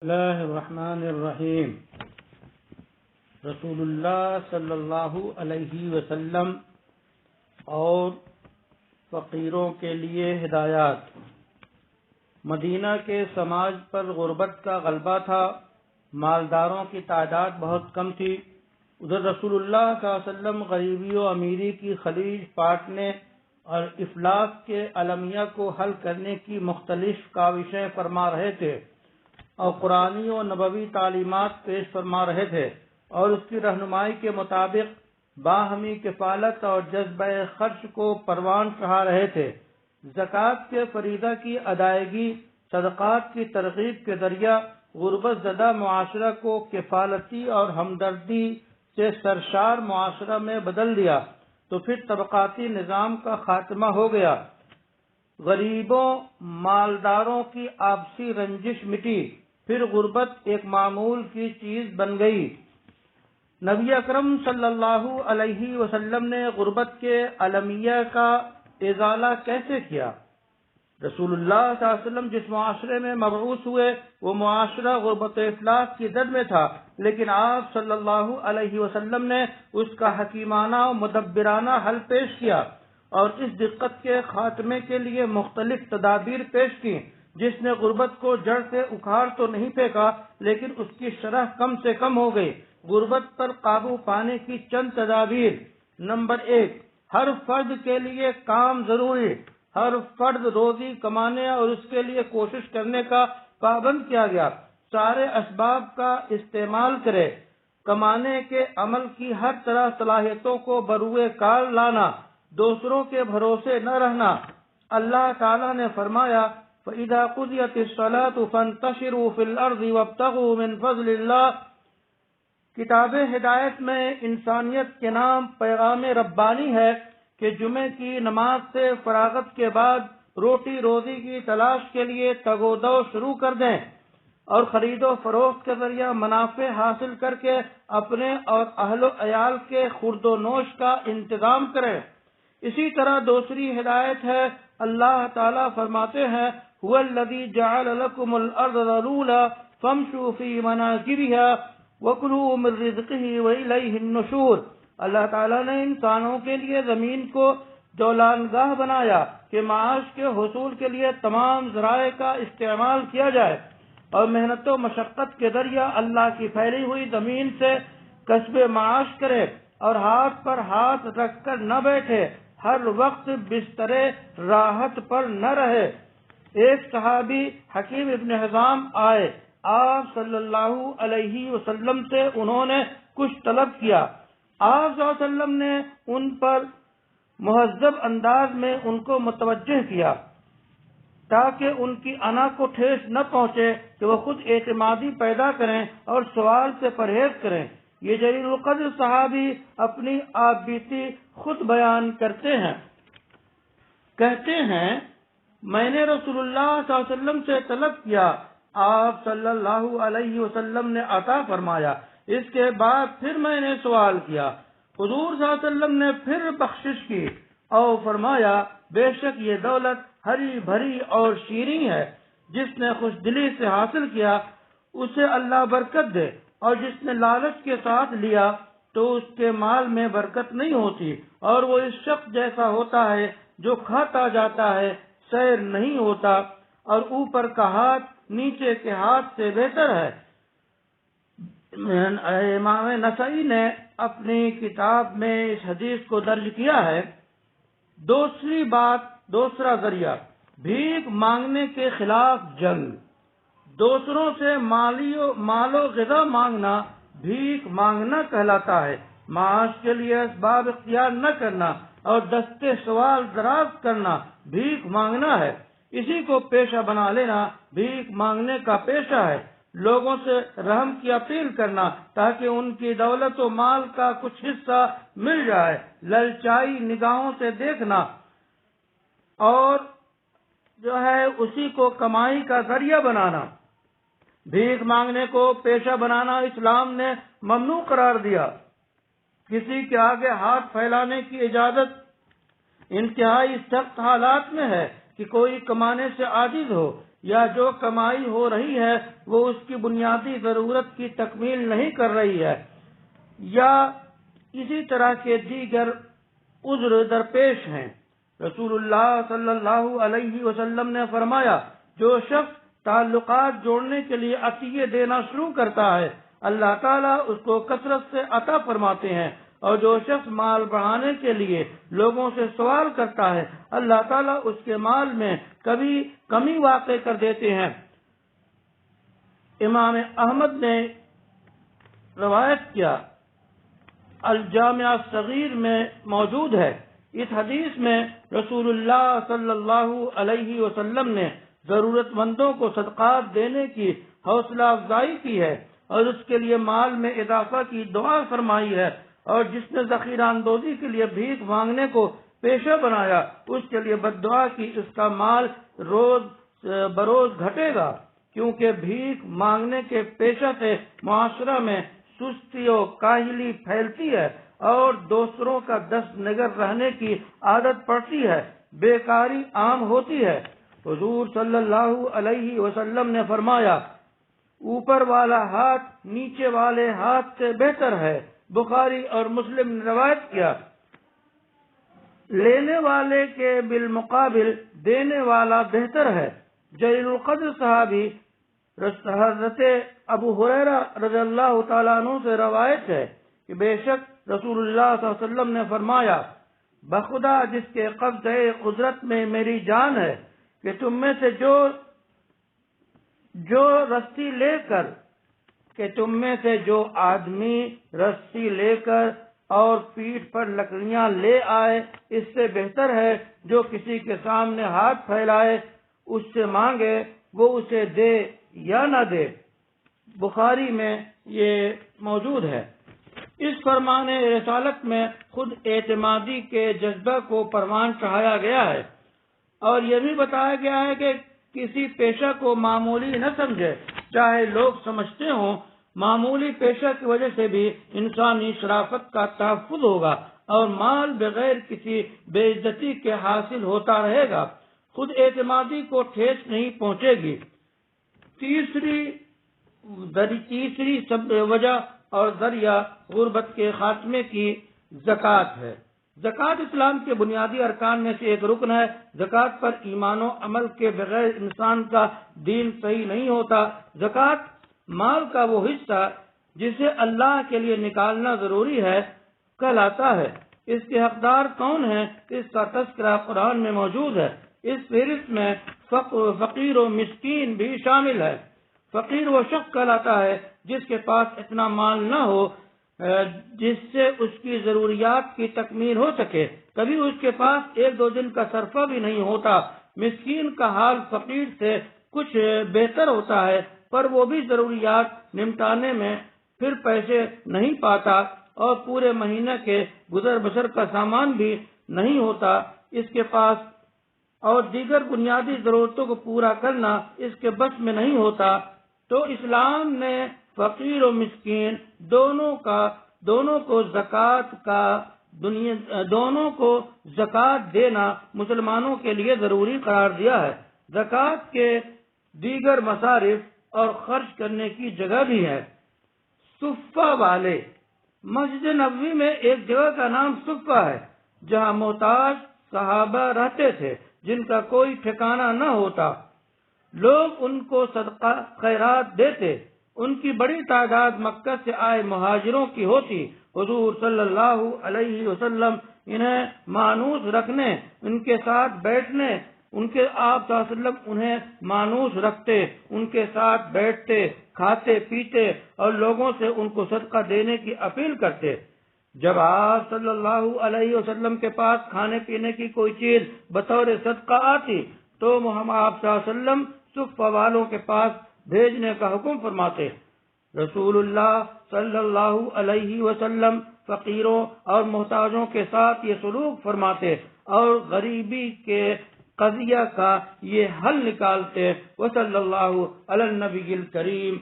اللہ الرحمن الرحیم۔ رسول اللہ صلی اللہ علیہ وسلم اور فقیروں کے لیے ہدایات۔ مدینہ کے سماج پر غربت کا غلبہ تھا، مالداروں کی تعداد بہت کم تھی۔ ادھر رسول اللہ صلی اللہ علیہ وسلم غریبی و امیری کی خلیج پاٹنے اور افلاس کے المیہ کو حل کرنے کی مختلف کاوشیں فرما رہے تھے اور قرآنی و نبوی تعلیمات پیش فرما رہے تھے، اور اس کی رہنمائی کے مطابق باہمی کفالت اور جذبہ خرچ کو پروان چڑھا رہے تھے۔ زکوٰۃ کے فریضہ کی ادائیگی، صدقات کی ترغیب کے ذریعہ غربت زدہ معاشرہ کو کفالتی اور ہمدردی سے سرشار معاشرہ میں بدل دیا تو پھر طبقاتی نظام کا خاتمہ ہو گیا۔ غریبوں مالداروں کی آپسی رنجش مٹی، پھر غربت ایک معمول کی چیز بن گئی۔ نبی اکرم صلی اللہ علیہ وسلم نے غربت کے المیہ کا ازالہ کیسے کیا؟ رسول اللہ صلی اللہ علیہ وسلم جس معاشرے میں مبعوث ہوئے وہ معاشرہ غربت و افلاس کی زد میں تھا، لیکن آپ صلی اللہ علیہ وسلم نے اس کا حکیمانہ و مدبرانہ حل پیش کیا اور اس دقت کے خاتمے کے لیے مختلف تدابیر پیش کی، جس نے غربت کو جڑ سے اکھاڑ تو نہیں پھینکا لیکن اس کی شرح کم سے کم ہو گئی۔ غربت پر قابو پانے کی چند تدابیر۔ نمبر 1، ہر فرد کے لیے کام ضروری۔ ہر فرد روزی کمانے اور اس کے لیے کوشش کرنے کا پابند کیا گیا۔ سارے اسباب کا استعمال کرے۔ کمانے کے عمل کی ہر طرح صلاحیتوں کو بروئے کار لانا، دوسروں کے بھروسے نہ رہنا۔ اللہ تعالیٰ نے فرمایا فَإِذَا قُضِيَتِ الصَّلَاةُ فَانتَشِرُوا فِي الْأَرْضِ وَابْتَغُوا مِنْ فَضْلِ اللَّهِ۔ کتاب ہدایت میں انسانیت کے نام پیغام ربانی ہے کہ جمعے کی نماز سے فراغت کے بعد روٹی روزی کی تلاش کے لیے تگ و دو شروع کر دیں اور خرید و فروخت کے ذریعہ منافع حاصل کر کے اپنے اور اہل و عیال کے خورد و نوش کا انتظام کریں۔ اسی طرح دوسری ہدایت ہے، اللہ تعالیٰ فرماتے ہیں هُوَ الَّذِي جَعَلَ لَكُمُ الْأَرْضَ ذَلُولًا فَامْشُوا فِي مَنَاكِبِهَا وَكُلُوا مِن رِّزْقِهِ وَإِلَيْهِ النُّشُورُ۔ اللہ تعالیٰ نے انسانوں کے لیے زمین کو جولانگاہ بنایا کہ معاش کے حصول کے لیے تمام ذرائع کا استعمال کیا جائے اور محنت و مشقت کے ذریعہ اللہ کی پھیلی ہوئی زمین سے کسب معاش کرے اور ہاتھ پر ہاتھ رکھ کر نہ بیٹھے، ہر وقت بستر راحت پر نہ رہے۔ ایک صحابی حکیم ابن حزام آئے، آپ صلی اللہ علیہ وسلم سے انہوں نے کچھ طلب کیا۔ آپ صلی اللہ علیہ وسلم نے ان پر مہذب انداز میں ان کو متوجہ کیا تاکہ ان کی انا کو ٹھیس نہ پہنچے کہ وہ خود اعتمادی پیدا کریں اور سوال سے پرہیز کریں۔ یہ جلیل القدر صحابی اپنی آپ بیتی خود بیان کرتے ہیں، کہتے ہیں میں نے رسول اللہ صلی اللہ علیہ وسلم سے طلب کیا، آپ صلی اللہ علیہ وسلم نے عطا فرمایا۔ اس کے بعد پھر میں نے سوال کیا، حضور صلی اللہ علیہ وسلم نے پھر بخشش کی اور فرمایا بے شک یہ دولت ہری بھری اور شیریں ہے، جس نے خوش دلی سے حاصل کیا اسے اللہ برکت دے، اور جس نے لالچ کے ساتھ لیا تو اس کے مال میں برکت نہیں ہوتی، اور وہ اس شخص جیسا ہوتا ہے جو کھاتا جاتا ہے سیر نہیں ہوتا، اور اوپر کا ہاتھ نیچے کے ہاتھ سے بہتر ہے۔ امام نسائی نے اپنی کتاب میں اس حدیث کو درج کیا ہے۔ دوسری بات، دوسرا ذریعہ، بھیک مانگنے کے خلاف جنگ۔ دوسروں سے مال و غذا مانگنا بھیک مانگنا کہلاتا ہے۔ معاش کے لیے اسباب اختیار نہ کرنا اور دستے سوال دراز کرنا بھیک مانگنا ہے۔ اسی کو پیشہ بنا لینا بھیک مانگنے کا پیشہ ہے۔ لوگوں سے رحم کی اپیل کرنا تاکہ ان کی دولت و مال کا کچھ حصہ مل جائے، للچائی نگاہوں سے دیکھنا اور اسی کو کمائی کا ذریعہ بنانا۔ بھیک مانگنے کو پیشہ بنانا اسلام نے ممنوع قرار دیا۔ کسی کے آگے ہاتھ پھیلانے کی اجازت انتہائی سخت حالات میں ہے کہ کوئی کمانے سے عاجز ہو یا جو کمائی ہو رہی ہے وہ اس کی بنیادی ضرورت کی تکمیل نہیں کر رہی ہے، یا اسی طرح کے دیگر عذر درپیش ہیں۔ رسول اللہ صلی اللہ علیہ وسلم نے فرمایا، جو شخص تعلقات جوڑنے کے لیے عطیے دینا شروع کرتا ہے اللہ تعالیٰ اس کو کثرت سے عطا فرماتے ہیں، اور جو شخص مال بڑھانے کے لیے لوگوں سے سوال کرتا ہے اللہ تعالیٰ اس کے مال میں کبھی کمی واقع کر دیتے ہیں۔ امام احمد نے روایت کیا، الجامع الصغیر میں موجود ہے۔ اس حدیث میں رسول اللہ صلی اللہ علیہ وسلم نے ضرورت مندوں کو صدقات دینے کی حوصلہ افزائی کی ہے اور اس کے لیے مال میں اضافہ کی دعا فرمائی ہے، اور جس نے ذخیرہ اندوزی کے لیے بھیک مانگنے کو پیشہ بنایا اس کے لیے بد دعا کی اس کا مال روز بروز گھٹے گا، کیونکہ بھیک مانگنے کے پیشہ سے معاشرہ میں سستی و کاہلی پھیلتی ہے اور دوسروں کا دست نگر رہنے کی عادت پڑتی ہے، بیکاری عام ہوتی ہے۔ حضور صلی اللہ علیہ وسلم نے فرمایا، اوپر والا ہاتھ نیچے والے ہاتھ سے بہتر ہے۔ بخاری اور مسلم نے روایت کیا، لینے والے کے بالمقابل دینے والا بہتر ہے۔ جلیل القدر صحابی حضرت ابو ہریرہ رضی اللہ تعالیٰ عنہ سے روایت ہے کہ بے شک رسول اللہ صلی اللہ علیہ وسلم نے فرمایا، بخدا جس کے قبضہ قدرت میں میری جان ہے کہ تم میں سے جو آدمی رسی لے کر اور پیٹھ پر لکڑیاں لے آئے اس سے بہتر ہے جو کسی کے سامنے ہاتھ پھیلائے، اس سے مانگے وہ اسے دے یا نہ دے۔ بخاری میں یہ موجود ہے۔ اس فرمان رسالت میں خود اعتمادی کے جذبہ کو پروان چڑھایا گیا ہے، اور یہ بھی بتایا گیا ہے کہ کسی پیشہ کو معمولی نہ سمجھے، چاہے لوگ سمجھتے ہوں۔ معمولی پیشہ کی وجہ سے بھی انسانی شرافت کا تحفظ ہوگا اور مال بغیر کسی بے عزتی کے حاصل ہوتا رہے گا، خود اعتمادی کو ٹھیس نہیں پہنچے گی۔ تیسری وجہ اور ذریعہ غربت کے خاتمے کی زکوٰۃ ہے۔ زکوٰۃ اسلام کے بنیادی ارکان میں سے ایک رکن ہے۔ زکوٰۃ پر ایمان و عمل کے بغیر انسان کا دین صحیح نہیں ہوتا۔ زکوٰۃ مال کا وہ حصہ جسے اللہ کے لیے نکالنا ضروری ہے کہلاتا ہے۔ اس کے حقدار کون ہیں، اس کا تذکرہ قرآن میں موجود ہے۔ اس فہرست میں فقیر و مسکین بھی شامل ہے۔ فقیر وہ شخص کہلاتا ہے جس کے پاس اتنا مال نہ ہو جس سے اس کی ضروریات کی تکمیل ہو سکے، کبھی اس کے پاس ایک دو دن کا صرفہ بھی نہیں ہوتا۔ مسکین کا حال فقیر سے کچھ بہتر ہوتا ہے، پر وہ بھی ضروریات نمٹانے میں پھر پیسے نہیں پاتا اور پورے مہینے کے گزر بسر کا سامان بھی نہیں ہوتا اس کے پاس، اور دیگر بنیادی ضرورتوں کو پورا کرنا اس کے بس میں نہیں ہوتا۔ تو اسلام نے فقیر و مسکین دونوں کو زکوٰۃ دینا مسلمانوں کے لیے ضروری قرار دیا ہے۔ زکوٰۃ کے دیگر مصارف اور خرچ کرنے کی جگہ بھی ہے۔ صفہ والے، مسجد نبوی میں ایک جگہ کا نام صفہ ہے جہاں محتاج صحابہ رہتے تھے جن کا کوئی ٹھکانہ نہ ہوتا۔ لوگ ان کو صدقہ خیرات دیتے۔ ان کی بڑی تعداد مکہ سے آئے مہاجروں کی ہوتی۔ حضور صلی اللہ علیہ وسلم انہیں مانوس رکھنے، ان کے ساتھ بیٹھنے، آپ صلی اللہ علیہ وسلم انہیں مانوس رکھتے، ان کے ساتھ بیٹھتے، کھاتے پیتے اور لوگوں سے ان کو صدقہ دینے کی اپیل کرتے۔ جب آپ صلی اللہ علیہ وسلم کے پاس کھانے پینے کی کوئی چیز بطور صدقہ آتی تو آپ صلی اللہ علیہ وسلم صفہ والوں کے پاس بھیجنے کا حکم فرماتے۔ رسول اللہ صلی اللہ علیہ وسلم فقیروں اور محتاجوں کے ساتھ یہ سلوک فرماتے اور غریبی کے قضیہ کا یہ حل نکالتے۔ وصلی اللہ علی النبی الکریم۔